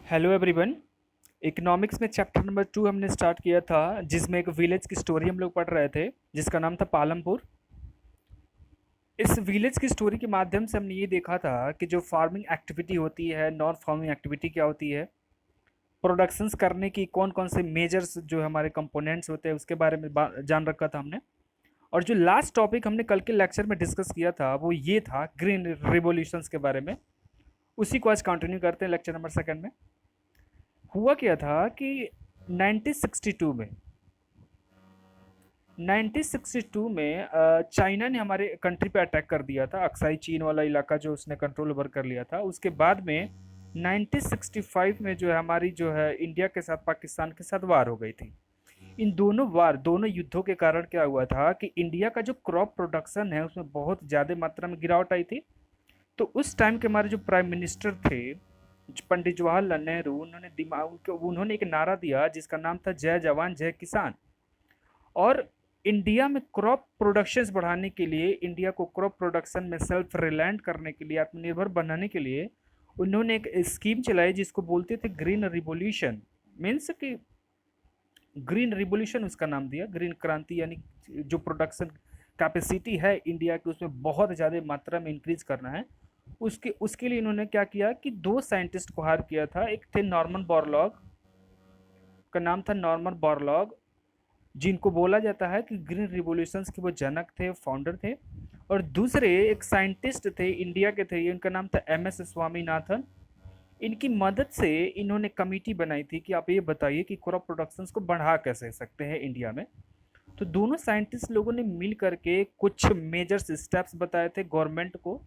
Hello everyone. Economics में chapter number 2 हमने start किया था, जिसमें एक विलेज की स्टोरी हम लोग पढ़ रहे थे, जिसका नाम था पालमपुर। इस विलेज की स्टोरी के माध्यम से हमने ये देखा था कि जो फार्मिंग एक्टिविटी होती है, नॉन फार्मिंग एक्टिविटी क्या होती है, प्रोडक्शंस करने की कौन कौन से मेजर्स जो हमारे कंपोनेंट्स होते हैं उसके बारे में जान रखा था हमने। और जो लास्ट टॉपिक हमने कल के लेक्चर में डिस्कस किया था वो ये था ग्रीन रिवॉल्यूशंस के बारे में। उसी को आज कंटिन्यू करते हैं लेक्चर नंबर सेकंड में। हुआ क्या था कि 1962 में 1962 में चाइना ने हमारे कंट्री पे अटैक कर दिया था। अक्साई चीन वाला इलाका जो उसने कंट्रोल ओवर कर लिया था। उसके बाद में 1965 में जो है हमारी जो है इंडिया के साथ पाकिस्तान के साथ वार हो गई थी। इन दोनों युद्धों के कारण क्या हुआ था कि इंडिया का जो क्रॉप प्रोडक्शन है उसमें बहुत ज़्यादा मात्रा में गिरावट आई थी। तो उस टाइम के हमारे जो प्राइम मिनिस्टर थे पंडित जवाहरलाल नेहरू, उन्होंने एक नारा दिया जिसका नाम था जय जवान जय किसान। और इंडिया में क्रॉप प्रोडक्शंस बढ़ाने के लिए, इंडिया को क्रॉप प्रोडक्शन में सेल्फ रिलायंट करने के लिए, आत्मनिर्भर बनाने के लिए उन्होंने एक स्कीम चलाई जिसको बोलते थे ग्रीन रिवॉल्यूशन। मीन्स कि ग्रीन रिवॉल्यूशन उसका नाम दिया, ग्रीन क्रांति, यानी जो प्रोडक्शन कैपेसिटी है इंडिया की उसमें बहुत ज़्यादा मात्रा में इंक्रीज करना है। उसके उसके लिए इन्होंने क्या किया कि दो साइंटिस्ट को हायर किया था। एक थे नॉर्मन बोरलॉग, का नाम था नॉर्मन बोरलॉग, जिनको बोला जाता है कि ग्रीन रिवॉल्यूशंस के वो जनक थे, फाउंडर थे। और दूसरे एक साइंटिस्ट थे, इंडिया के थे, इनका नाम था एम एस स्वामीनाथन। इनकी मदद से इन्होंने कमेटी बनाई थी कि आप ये बताइए कि क्रॉप प्रोडक्शंस को बढ़ा कैसे सकते हैं इंडिया में। तो दोनों साइंटिस्ट लोगों ने मिल करके कुछ मेजर स्टेप्स बताए थे गवर्नमेंट को,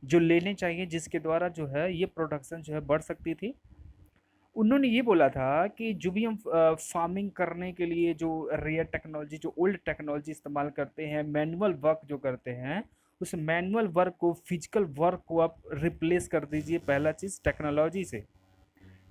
जो लेने चाहिए, जिसके द्वारा जो है ये प्रोडक्शन जो है बढ़ सकती थी। उन्होंने ये बोला था कि जो भी हम फार्मिंग करने के लिए जो रेयर टेक्नोलॉजी, जो ओल्ड टेक्नोलॉजी इस्तेमाल करते हैं, मैनुअल वर्क जो करते हैं, उस मैनुअल वर्क को, फिजिकल वर्क को आप रिप्लेस कर दीजिए पहला चीज़ टेक्नोलॉजी से।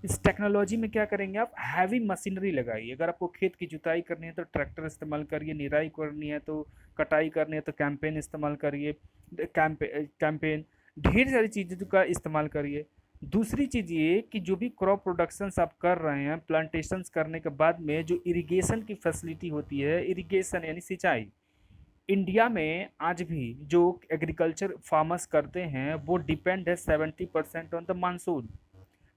इस टेक्नोलॉजी में क्या करेंगे आप, हैवी मशीनरी लगाइए। अगर आपको खेत की जुताई करनी है तो ट्रैक्टर इस्तेमाल करिए, निराई करनी है तो, कटाई करनी है तो कैंपेन इस्तेमाल करिए, कैंपेन ढेर सारी चीज़ों का इस्तेमाल करिए। दूसरी चीज़ ये कि जो भी क्रॉप प्रोडक्शंस आप कर रहे हैं, प्लांटेशंस करने के बाद में जो इरिगेशन की फैसिलिटी होती है, इरिगेशन यानी सिंचाई, इंडिया में आज भी जो एग्रीकल्चर फार्मर्स करते हैं वो डिपेंड है 70% ऑन द मानसून।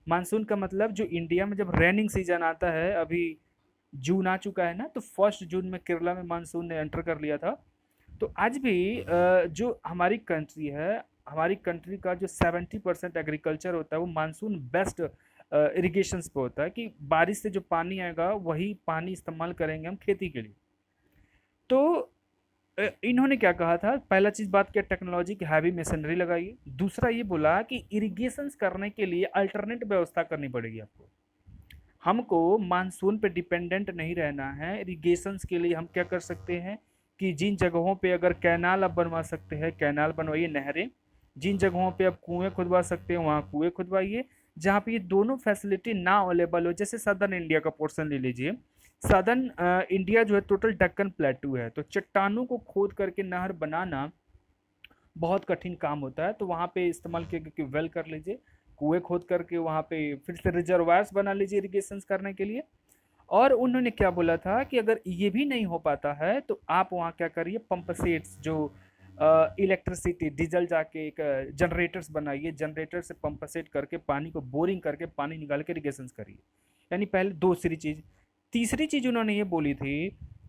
मानसून का मतलब जो इंडिया में जब रेनिंग सीजन आता है, अभी जून आ चुका है ना, तो 1 जून में केरला में मानसून ने एंटर कर लिया था। तो आज भी जो हमारी कंट्री है, हमारी कंट्री का जो 70% एग्रीकल्चर होता है वो मानसून बेस्ट इरिगेशन पे होता है, कि बारिश से जो पानी आएगा वही पानी इस्तेमाल करेंगे हम खेती के लिए। तो इन्होंने क्या कहा था, पहला चीज बात किया टेक्नोलॉजी की, हैवी मशीनरी लगाइए। दूसरा ये बोला कि इरिगेशन करने के लिए अल्टरनेट व्यवस्था करनी पड़ेगी आपको। हमको मानसून पे डिपेंडेंट नहीं रहना है। इरिगेशंस के लिए हम क्या कर सकते हैं कि जिन जगहों पे अगर कैनाल आप बनवा सकते हैं, कैनाल बनवाइए, नहरें। जिन जगहों पे आप कुएं खुदवा सकते हैं वहाँ कुएं खुदवाइए। जहाँ पे ये दोनों फैसिलिटी ना अवेलेबल हो, जैसे सदर्न इंडिया का पोर्शन ले लीजिए। सदर्न इंडिया जो है टोटल दक्कन प्लेटू है, तो चट्टानों को खोद करके नहर बनाना बहुत कठिन काम होता है। तो वहाँ पे इस्तेमाल किया कि वेल कर लीजिए, कुएं खोद करके वहाँ पे फिर से रिजर्वायर्स बना लीजिए इरिगेशन करने के लिए। और उन्होंने क्या बोला था कि अगर ये भी नहीं हो पाता है तो आप वहाँ क्या करिए, पंप सेट्स, जो इलेक्ट्रिसिटी डीजल जाके एक जनरेटर्स बनाइए, जनरेटर से पंप सेट करके पानी को बोरिंग करके पानी निकाल के इरिगेशन करिए। यानी पहले दूसरी चीज़। तीसरी चीज़ उन्होंने ये बोली थी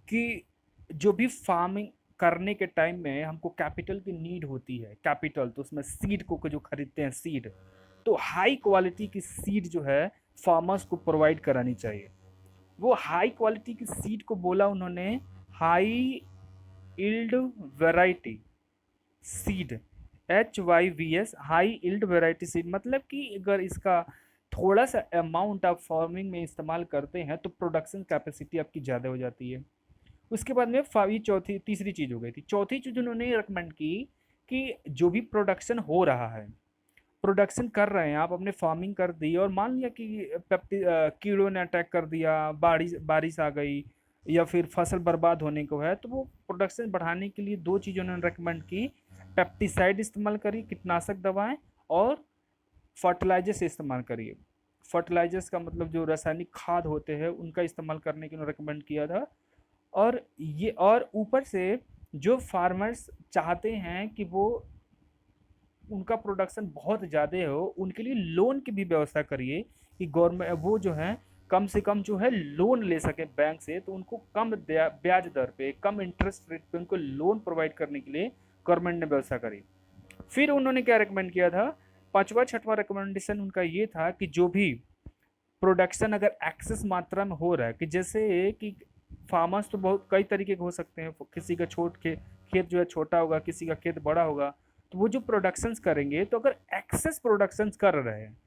कि जो भी फार्मिंग करने के टाइम में हमको कैपिटल की नीड होती है, कैपिटल तो उसमें सीड को जो खरीदते हैं सीड, तो हाई क्वालिटी की सीड जो है फार्मर्स को प्रोवाइड करानी चाहिए। वो हाई क्वालिटी की सीड को बोला उन्होंने high yield variety seed, HYVS, high yield variety seed. मतलब कि अगर इसका थोड़ा सा अमाउंट आप फार्मिंग में इस्तेमाल करते हैं तो प्रोडक्शन कैपेसिटी आपकी ज़्यादा हो जाती है। उसके बाद में ये चौथी तीसरी चीज़ हो गई थी। चौथी चीज़ उन्होंने रिकमेंड की कि जो भी प्रोडक्शन हो रहा है, प्रोडक्शन कर रहे हैं आप, अपने फार्मिंग कर दी और मान लिया कि कीड़ों ने अटैक कर दिया, बारिश बारिश आ गई या फिर फसल बर्बाद होने को है, तो वो प्रोडक्शन बढ़ाने के लिए दो चीज़ उन्होंने रिकमेंड की। पेप्टिसाइड इस्तेमाल करिए, कीटनाशक दवाएं, और फर्टिलाइजर से इस्तेमाल करिए। फर्टिलाइजर्स का मतलब जो रासायनिक खाद होते हैं उनका इस्तेमाल करने के लिए रिकमेंड किया था। और ऊपर से जो फार्मर्स चाहते हैं कि वो उनका प्रोडक्शन बहुत ज़्यादा हो, उनके लिए लोन की भी व्यवस्था करिए कि गवर्नमेंट वो जो है कम से कम जो है लोन ले सके बैंक से, तो उनको कम ब्याज दर पे, कम इंटरेस्ट रेट पे उनको लोन प्रोवाइड करने के लिए गवर्नमेंट ने व्यवस्था करी। फिर उन्होंने क्या रिकमेंड किया था, पांचवा छठवां रिकमेंडेशन उनका ये था कि जो भी प्रोडक्शन अगर एक्सेस मात्रा में हो रहा है, कि जैसे कि फार्मर्स तो बहुत कई तरीके के हो सकते हैं, किसी का खेत जो है छोटा होगा, किसी का खेत बड़ा होगा, तो वो जो प्रोडक्शंस करेंगे, तो अगर एक्सेस प्रोडक्शंस कर रहे हैं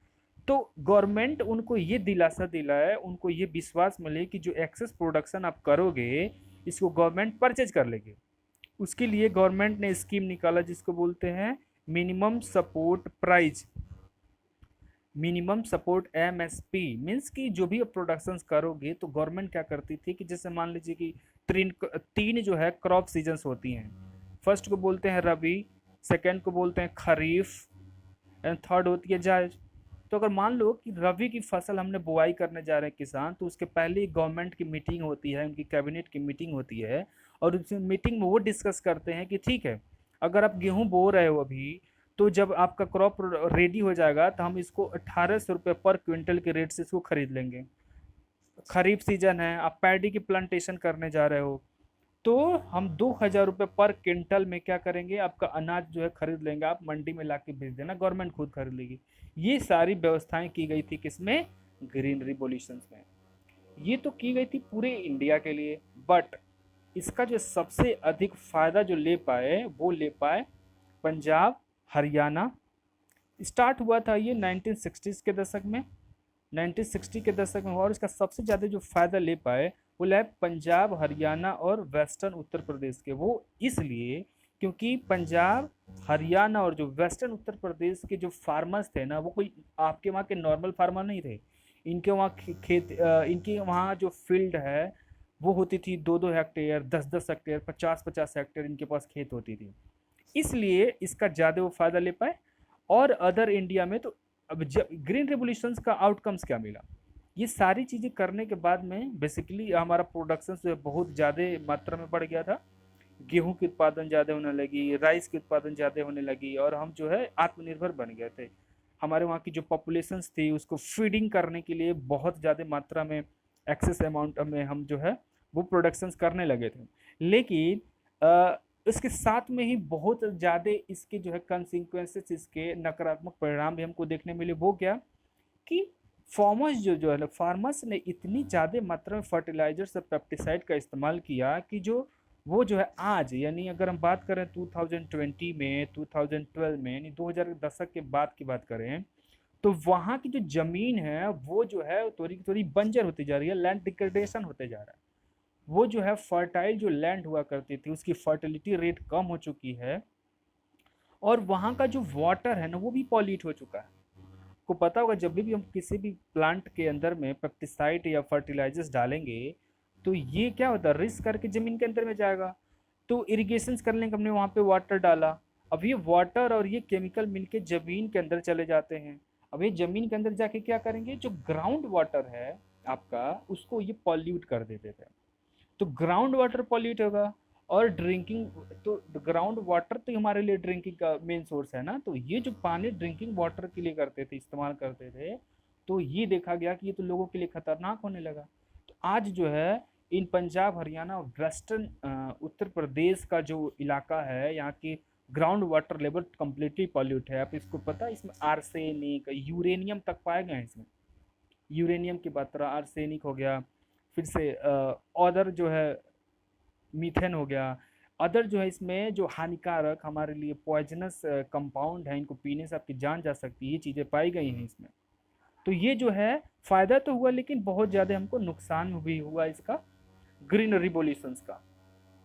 तो गवर्नमेंट उनको ये दिलासा दिलाए, उनको ये विश्वास मिले कि जो एक्सेस प्रोडक्शन आप करोगे इसको गवर्नमेंट परचेज कर लेगी। उसके लिए गवर्नमेंट ने स्कीम निकाला जिसको बोलते हैं minimum support price, minimum support MSP. Means कि जो भी प्रोडक्शन करोगे तो गवर्नमेंट क्या करती थी कि जैसे मान लीजिए कि तीन जो है क्रॉप सीजन्स होती हैं। फर्स्ट को बोलते हैं रबी, सेकेंड को बोलते हैं खरीफ, एंड थर्ड होती है जायद। तो अगर मान लो कि रबी की फसल हमने बुआई करने जा रहे हैं किसान, तो उसके पहले ही गवर्नमेंट की मीटिंग होती है, उनकी कैबिनेट की मीटिंग होती है, और उस मीटिंग में वो डिस्कस करते हैं कि ठीक है, अगर आप गेहूं बो रहे हो अभी, तो जब आपका क्रॉप रेडी हो जाएगा तो हम इसको 1800 रुपये पर क्विंटल के रेट से इसको खरीद लेंगे। खरीफ सीजन है, आप पैडी की प्लांटेशन करने जा रहे हो, तो हम 2000 रुपये पर क्विंटल में क्या करेंगे, आपका अनाज जो है खरीद लेंगे, आप मंडी में ला के भेज देना, गवर्नमेंट खुद खरीद लेगी। ये सारी व्यवस्थाएं की गई थी किसमें, ग्रीन रिवॉल्यूशन में। ये तो की गई थी पूरे इंडिया के लिए, बट इसका जो सबसे अधिक फायदा जो ले पाए वो ले पाए पंजाब, हरियाणा। स्टार्ट हुआ था ये 1960s के दशक में, 1960 के दशक में, और इसका सबसे ज़्यादा जो फ़ायदा ले पाए वो लाए पंजाब, हरियाणा और वेस्टर्न उत्तर प्रदेश के। वो इसलिए क्योंकि पंजाब, हरियाणा और जो वेस्टर्न उत्तर प्रदेश के जो फार्मर्स थे ना, वो कोई आपके वहाँ के नॉर्मल फार्मर नहीं थे। इनके वहाँ इनके वहाँ जो फील्ड है वो होती थी 2-2 हेक्टेयर, 10-10 हेक्टेयर, 50-50 हेक्टेयर इनके पास खेत होती थी। इसलिए इसका ज़्यादा वो फ़ायदा ले पाए। और अदर इंडिया में तो अब ग्रीन रेवोल्यूशंस का आउटकम्स क्या मिला, ये सारी चीज़ें करने के बाद में बेसिकली हमारा प्रोडक्शन जो है बहुत ज़्यादा मात्रा में बढ़ गया था। गेहूं की उत्पादन ज़्यादा होने लगी, राइस की उत्पादन ज़्यादा होने लगी, और हम जो है आत्मनिर्भर बन गए थे। हमारे वहाँ की जो पॉपुलेशंस थी उसको फीडिंग करने के लिए बहुत ज़्यादा मात्रा में, एक्सेस अमाउंट में हम जो है वो प्रोडक्शंस करने लगे थे। लेकिन इसके साथ में ही बहुत ज़्यादा इसके जो है कंसिक्वेंसेस, इसके नकारात्मक परिणाम भी हमको देखने मिले। वो क्या कि फार्मर्स जो है फार्मर्स ने इतनी ज़्यादा मात्रा में फर्टिलाइजर्स और पेस्टिसाइड का इस्तेमाल किया कि वो जो है आज, यानी अगर हम बात करें 2020 में, 2012 में, यानी 2000 के दशक के बाद की बात करें, तो वहाँ की जो ज़मीन है वो जो है थोड़ी थोड़ी बंजर होती जा रही है, लैंड डिग्रेडेशन होते जा रहा है। वो जो है फर्टाइल जो लैंड हुआ करती थी उसकी फर्टिलिटी रेट कम हो चुकी है, और वहाँ का जो वाटर है ना वो भी पॉल्यूट हो चुका है। को पता होगा जब भी हम किसी भी प्लांट के अंदर में पेस्टिसाइड या फर्टिलाइजर्स डालेंगे, तो ये क्या होता है, रिस्क करके ज़मीन के अंदर में जाएगा। तो इरिगेशन करने के हमने वहाँ पे वाटर डाला, अब ये वाटर और ये केमिकल मिलके ज़मीन के अंदर चले जाते हैं। अब ये ज़मीन के अंदर जाके क्या करेंगे, जो ग्राउंड वाटर है आपका उसको ये पॉल्यूट कर देते थे। तो ग्राउंड वाटर पॉल्यूट होगा, और ड्रिंकिंग, तो ग्राउंड वाटर तो हमारे लिए ड्रिंकिंग का मेन सोर्स है ना, तो ये जो पानी ड्रिंकिंग वाटर के लिए करते थे, इस्तेमाल करते थे, तो ये देखा गया कि ये तो लोगों के लिए खतरनाक होने लगा। तो आज जो है इन पंजाब, हरियाणा और वेस्टर्न उत्तर प्रदेश का जो इलाका है, यहाँ की ground water level completely pollute है। आप इसको पता है, इसमें आर्सेनिक, यूरेनियम तक पाए गए हैं इसमें। यूरेनियम की मात्रा, आर्सेनिक हो गया, फिर से अदर जो है मीथेन हो गया, अदर जो है इसमें जो हानिकारक हमारे लिए पॉइजनस कंपाउंड है, इनको पीने से आपकी जान जा सकती है, ये चीज़ें पाई गई हैं इसमें। तो ये जो है फ़ायदा तो हुआ, लेकिन बहुत ज़्यादा हमको नुकसान भी हुआ इसका, ग्रीन रिवोल्यूशंस का।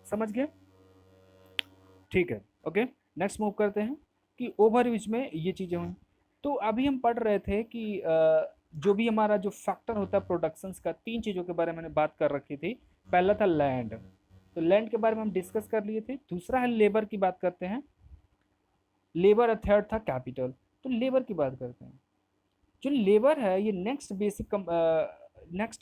समझ गए? ठीक है, ओके। नेक्स्ट मूव करते हैं कि ओवर यूज में ये चीज़ें हुई। तो अभी हम पढ़ रहे थे कि जो भी हमारा जो फैक्टर होता है प्रोडक्शंस का, तीन चीज़ों के बारे में मैंने बात कर रखी थी। पहला था लैंड, तो लैंड के बारे में हम डिस्कस कर लिए थे। दूसरा है लेबर की बात करते हैं, लेबर। और थर्ड था कैपिटल। तो लेबर की बात करते हैं। जो लेबर है ये नेक्स्ट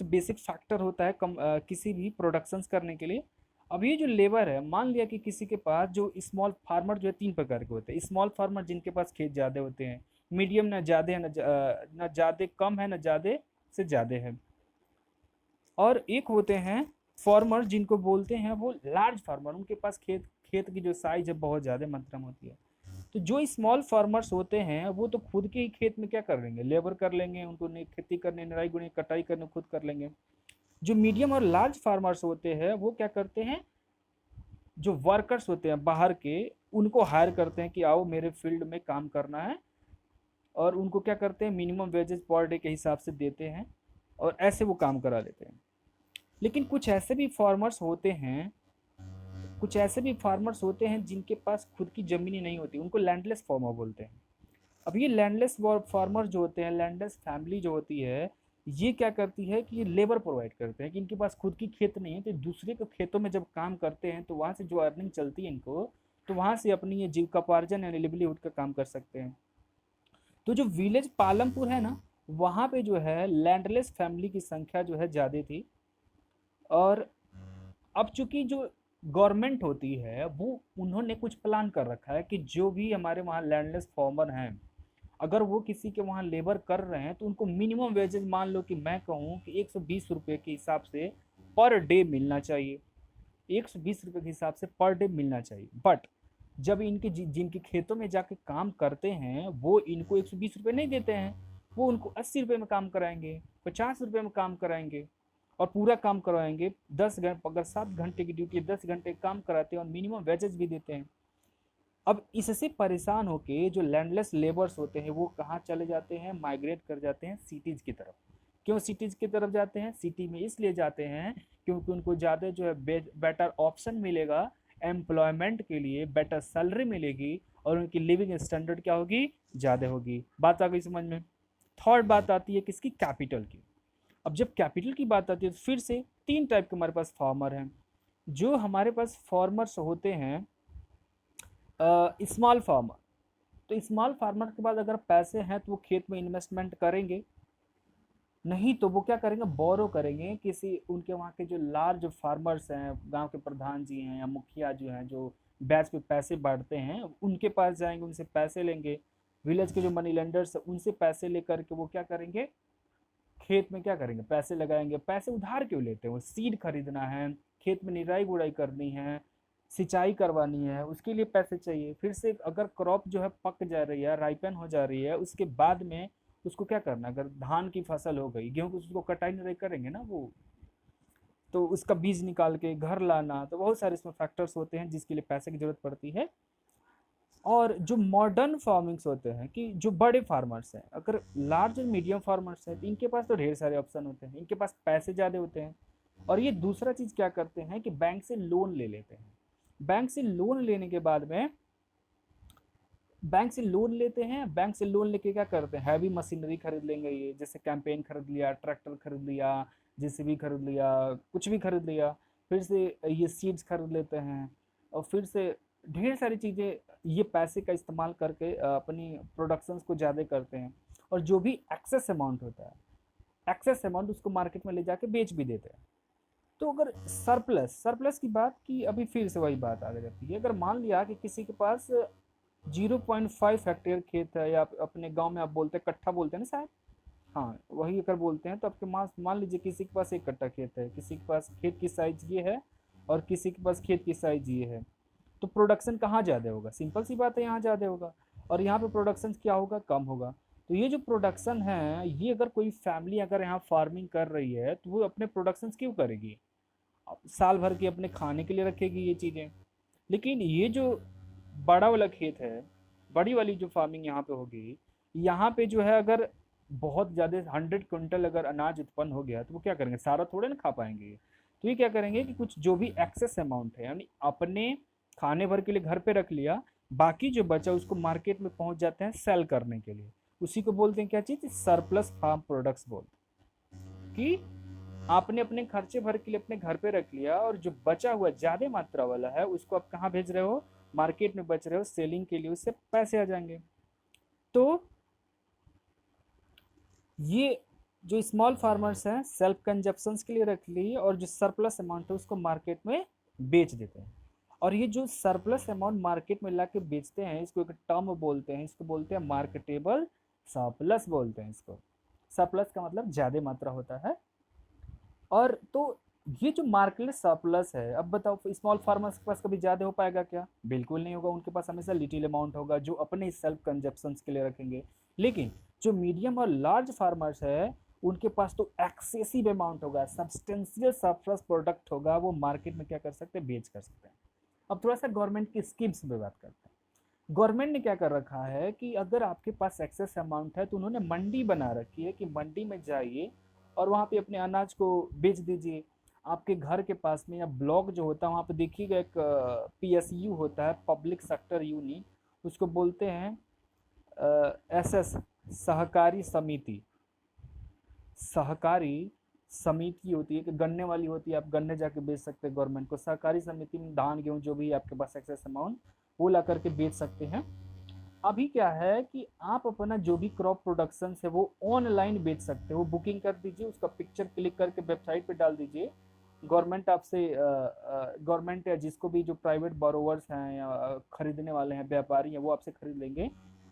बेसिक फैक्टर होता है किसी भी प्रोडक्शंस करने के लिए। अब ये जो लेबर है, मान लिया कि किसी के पास जो स्मॉल फार्मर जो है तीन प्रकार के होते हैं। स्मॉल फार्मर जिनके पास खेत ज़्यादा होते हैं, मीडियम ना ज़्यादा है ना ज़्यादा कम है, ना ज़्यादा से ज़्यादा है, और एक होते हैं फार्मर जिनको बोलते हैं वो लार्ज फार्मर, उनके पास खेत खेत की जो साइज है बहुत ज़्यादा मात्रा में होती है। तो जो स्मॉल फार्मर्स होते हैं वो तो खुद के ही खेत में क्या कर लेंगे, लेबर कर लेंगे, उनको खेती करने, निराई गुड़ाई कटाई करने खुद कर लेंगे। जो मीडियम और लार्ज फार्मर्स होते हैं वो क्या करते हैं, जो वर्कर्स होते हैं बाहर के, उनको हायर करते हैं कि आओ मेरे फील्ड में काम करना है, और उनको क्या करते हैं मिनिमम वेजेस पर डे के हिसाब से देते हैं, और ऐसे वो काम करा लेते हैं। लेकिन कुछ ऐसे भी फार्मर्स होते हैं जिनके पास खुद की ज़मीनें नहीं होती, उनको लैंडलेस फार्मर बोलते हैं। अब ये लैंडलेस फार्मर जो होते हैं, लैंडलेस फैमिली जो होती है, ये क्या करती है कि ये लेबर प्रोवाइड करते हैं, कि इनके पास खुद की खेत नहीं है, तो दूसरे के खेतों में जब काम करते हैं तो वहाँ से जो अर्निंग चलती है इनको, तो वहाँ से अपनी ये जीविकोपार्जन यानी लिवलीहुड का काम कर सकते हैं। तो जो विलेज पालमपुर है ना, वहाँ पे जो है लैंडलेस फैमिली की संख्या जो है ज़्यादा थी। और अब चूंकि जो गवर्नमेंट होती है वो, उन्होंने कुछ प्लान कर रखा है कि जो भी हमारे वहाँ लैंडलेस फार्मर हैं, अगर वो किसी के वहाँ लेबर कर रहे हैं तो उनको मिनिमम वेजेस, मान लो कि मैं कहूँ कि 120 रुपये के हिसाब से पर डे मिलना चाहिए, 120 रुपये के हिसाब से पर डे मिलना चाहिए। बट जब इनके जिनके खेतों में जाके काम करते हैं वो इनको 120 रुपये नहीं देते हैं, वो उनको 80 रुपये में काम कराएंगे, 50 रुपये में काम कराएंगे, और पूरा काम करवाएंगे 10 घंटे, अगर 7 घंटे की ड्यूटी 10 घंटे काम कराते हैं और मिनिमम वेजेस भी देते हैं। अब इससे परेशान होके जो लैंडलेस लेबर्स होते हैं वो कहाँ चले जाते हैं, माइग्रेट कर जाते हैं सिटीज़ की तरफ। क्यों सिटीज़ की तरफ जाते हैं, सिटी में इसलिए जाते हैं क्योंकि उनको ज़्यादा जो है बेटर ऑप्शन मिलेगा एम्प्लॉयमेंट के लिए, बेटर सैलरी मिलेगी, और उनकी लिविंग स्टैंडर्ड क्या होगी, ज़्यादा होगी। बात आ गई समझ में। थर्ड बात आती है किसकी, कैपिटल की। अब जब कैपिटल की बात आती है तो फिर से तीन टाइप के हमारे पास फार्मर हैं। जो हमारे पास फार्मर्स होते हैं स्मॉल फार्मर, तो स्मॉल फार्मर के पास अगर पैसे हैं तो वो खेत में इन्वेस्टमेंट करेंगे, नहीं तो वो क्या करेंगे, बोरो करेंगे किसी उनके वहाँ के जो लार्ज फार्मर्स हैं, गांव के प्रधान जी हैं या मुखिया जो हैं, जो बैच पे पैसे बांटते हैं, उनके पास जाएंगे, उनसे पैसे लेंगे। विलेज के जो मनी लेंडर्स हैं उनसे पैसे लेकर के वो क्या करेंगे, खेत में क्या करेंगे, पैसे लगाएंगे। पैसे उधार क्यों लेते हैं, वो सीड खरीदना है, खेत में निराई गुड़ाई करनी है, सिंचाई करवानी है, उसके लिए पैसे चाहिए। फिर से अगर क्रॉप जो है पक जा रही है, राइपन हो जा रही है, उसके बाद में उसको क्या करना, अगर धान की फसल हो गई, गेहूँ की, उसको कटाई निराई करेंगे ना वो, तो उसका बीज निकाल के घर लाना, तो बहुत सारे इसमें फैक्टर्स होते हैं जिसके लिए पैसे की जरूरत पड़ती है। और जो मॉडर्न फार्मिंग्स होते हैं, कि जो बड़े फार्मर्स हैं, अगर लार्ज और मीडियम फार्मर्स हैं तो इनके पास तो ढेर सारे ऑप्शन होते हैं, इनके पास पैसे ज़्यादा होते हैं। और ये दूसरा चीज़ क्या करते हैं कि बैंक से लोन ले लेते हैं। बैंक से लोन लेने के बाद में, बैंक से लोन लेते हैं, बैंक से लोन लेके क्या करते हैं, हैवी मशीनरी खरीद लेंगे, ये जैसे कैंपेन खरीद लिया, ट्रैक्टर खरीद लिया, जेसीबी खरीद लिया, कुछ भी खरीद लिया। फिर से ये सीड्स खरीद लेते हैं, और फिर से ढेर सारी चीज़ें ये पैसे का इस्तेमाल करके अपनी प्रोडक्शंस को ज़्यादा करते हैं। और जो भी एक्सेस अमाउंट होता है, एक्सेस अमाउंट उसको मार्केट में ले जाके बेच भी देते हैं। तो अगर सरप्लस सरप्लस की बात की, अभी फिर से वही बात आ जाती है। अगर मान लिया कि किसी के पास 0.5 हेक्टेयर खेत है, या अपने गांव में आप बोलते हैं कट्ठा बोलते हैं ना शायद, हाँ वही अगर बोलते हैं, तो आपके पास मान लीजिए किसी के पास 1 कट्ठा खेत है, किसी के पास खेत की साइज ये है, और किसी के पास खेत की साइज ये है, तो प्रोडक्शन कहाँ ज़्यादा होगा, सिंपल सी बात है यहाँ ज़्यादा होगा। और यहाँ पे प्रोडक्शन क्या होगा, कम होगा। तो ये जो प्रोडक्शन है, ये अगर कोई फैमिली अगर यहाँ फार्मिंग कर रही है तो वो अपने प्रोडक्शन क्यों करेगी, साल भर की अपने खाने के लिए रखेगी ये चीज़ें। लेकिन ये जो बड़ा वाला खेत है, बड़ी वाली जो फार्मिंग यहाँ पे होगी, यहाँ पे जो है अगर बहुत ज़्यादा 100 क्विंटल अगर अनाज उत्पन्न हो गया तो वो क्या करेंगे, सारा थोड़े ना खा पाएंगे। तो ये क्या करेंगे कि कुछ जो भी एक्सेस अमाउंट है, यानी अपने खाने भर के लिए घर पे रख लिया, बाकी जो बचा उसको मार्केट में पहुंच जाते हैं सेल करने के लिए। उसी को बोलते हैं क्या चीज़, सरप्लस फार्म प्रोडक्ट्स बोलते हैं। कि आपने अपने खर्चे भर के लिए अपने घर पे रख लिया, और जो बचा हुआ ज़्यादा मात्रा वाला है उसको आप कहाँ भेज रहे हो, मार्केट में बच रहे हो सेलिंग के लिए, उससे पैसे आ जाएंगे। तो ये जो स्मॉल फार्मर्स हैं सेल्फ कंजप्शंस के लिए रख ली और जो सरप्लस अमाउंट है उसको मार्केट में बेच देते हैं। और ये जो सरप्लस अमाउंट मार्केट में ला के बेचते हैं इसको एक टर्म बोलते हैं, इसको बोलते हैं मार्केटेबल सरप्लस बोलते हैं इसको। सरप्लस का मतलब ज़्यादा मात्रा होता है। और तो ये जो मार्केट सरप्लस है, अब बताओ स्मॉल फार्मर्स के पास कभी ज़्यादा हो पाएगा क्या? बिल्कुल नहीं होगा, उनके पास हमेशा लिटिल अमाउंट होगा जो अपने सेल्फ कंजप्शंस के लिए रखेंगे। लेकिन जो मीडियम और लार्ज फार्मर्स है उनके पास तो एक्सेसिव अमाउंट होगा, सब्सटेंशियल सरप्लस प्रोडक्ट होगा, वो मार्केट में क्या कर सकते हैं, बेच कर सकते हैं। अब थोड़ा सा गवर्नमेंट की स्कीम्स पे बात करते हैं। गवर्नमेंट ने क्या कर रखा है कि अगर आपके पास एक्सेस अमाउंट है तो उन्होंने मंडी बना रखी है कि मंडी में जाइए और वहाँ पे अपने अनाज को बेच दीजिए। आपके घर के पास में या ब्लॉक जो होता है वहाँ पे देखिएगा एक पीएसयू होता है, पब्लिक सेक्टर यूनिट, उसको बोलते हैं एसएस, सहकारी समिति। सहकारी समिति होती है कि गन्ने वाली होती है, आप गन्ने जाके बेच सकते हैं गवर्नमेंट को। सहकारी समिति में धान गेहूँ जो भी आपके पास एक्सेस अमाउंट वो ला करके बेच सकते हैं। अभी क्या है कि आप अपना जो भी क्रॉप प्रोडक्शन है वो ऑनलाइन बेच सकते हो, बुकिंग कर दीजिए, उसका पिक्चर क्लिक करके वेबसाइट पे डाल दीजिए। गवर्नमेंट आपसे गवर्नमेंट या जिसको भी जो प्राइवेट बोरोवर्स हैं या खरीदने वाले हैं, व्यापारी हैं, वो आपसे खरीद लेंगे।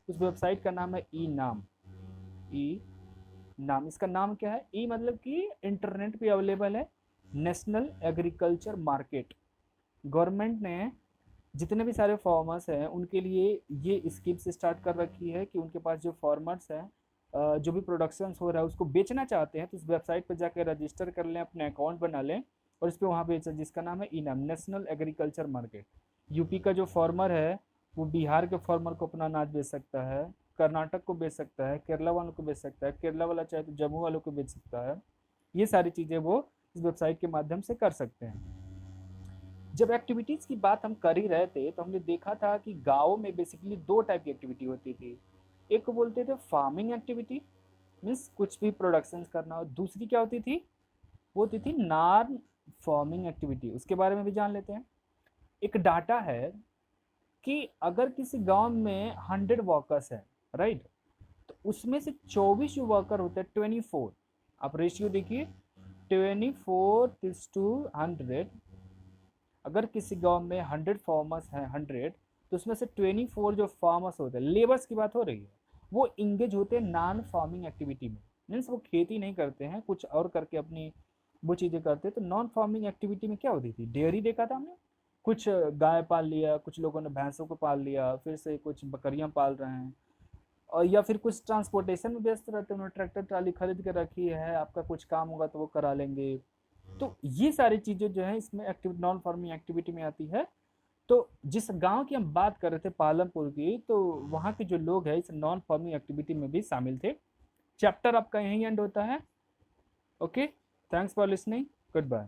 उस वेबसाइट का नाम है ई नाम। ई नाम, इसका नाम क्या है? ई मतलब कि इंटरनेट पे अवेलेबल है, नेशनल एग्रीकल्चर मार्केट। गवर्नमेंट ने जितने भी सारे फार्मर्स हैं उनके लिए ये स्कीम्स स्टार्ट कर रखी है कि उनके पास जो फार्मर्स हैं जो भी प्रोडक्शंस हो रहा है उसको बेचना चाहते हैं तो उस वेबसाइट पर जाकर रजिस्टर कर लें, अपने अकाउंट बना लें और इस पर वहाँ बेचें, जिसका नाम है ई नाम, नेशनल एग्रीकल्चर मार्केट। यूपी का जो फार्मर है वो बिहार के फार्मर को अपना अनाज बेच सकता है, कर्नाटक को बेच सकता है, केरला वालों को बेच सकता है, केरला वाला चाहे तो जम्मू वालों को बेच सकता है। ये सारी चीज़ें वो इस वेबसाइट के माध्यम से कर सकते हैं। जब एक्टिविटीज़ की बात हम कर ही रहे थे तो हमने देखा था कि गाँव में बेसिकली दो टाइप की एक्टिविटी होती थी। एक को बोलते थे फार्मिंग एक्टिविटी, मीन्स कुछ भी प्रोडक्शंस करना, और दूसरी क्या होती थी, वो होती थी नॉन फार्मिंग एक्टिविटी। उसके बारे में भी जान लेते हैं। एक डाटा है कि अगर किसी गांव में 100 वर्कर्स हैं, राइट, तो उसमें से 24 जो वर्कर होते हैं, 24, आप रेशियो देखिए 24:100। अगर किसी गांव में 100 फार्मर्स हैं, 100, तो उसमें से 24 जो फार्मर्स होते हैं, लेबर्स की बात हो रही है, वो इंगेज होते हैं नॉन फार्मिंग एक्टिविटी में। मीन्स वो खेती नहीं करते हैं, कुछ और करके अपनी वो चीज़ें करते हैं। तो नॉन फार्मिंग एक्टिविटी में क्या होती थी, डेयरी देखा था हमने, कुछ गाय पाल लिया, कुछ लोगों ने भैंसों को पाल लिया, फिर से कुछ बकरियां पाल रहे हैं, और या फिर कुछ ट्रांसपोर्टेशन में व्यस्त रहते हैं, उन्होंने ट्रैक्टर ट्राली खरीद के रखी है, आपका कुछ काम होगा तो वो करा लेंगे। तो ये सारी चीज़ें जो है इसमें एक्टिव नॉन फार्मिंग एक्टिविटी में आती है। तो जिस गांव की हम बात कर रहे थे पालमपुर की, तो वहाँ के जो लोग हैं इस नॉन फार्मिंग एक्टिविटी में भी शामिल थे। चैप्टर आपका यहीं एंड होता है। Okay, thanks for listening, good bye.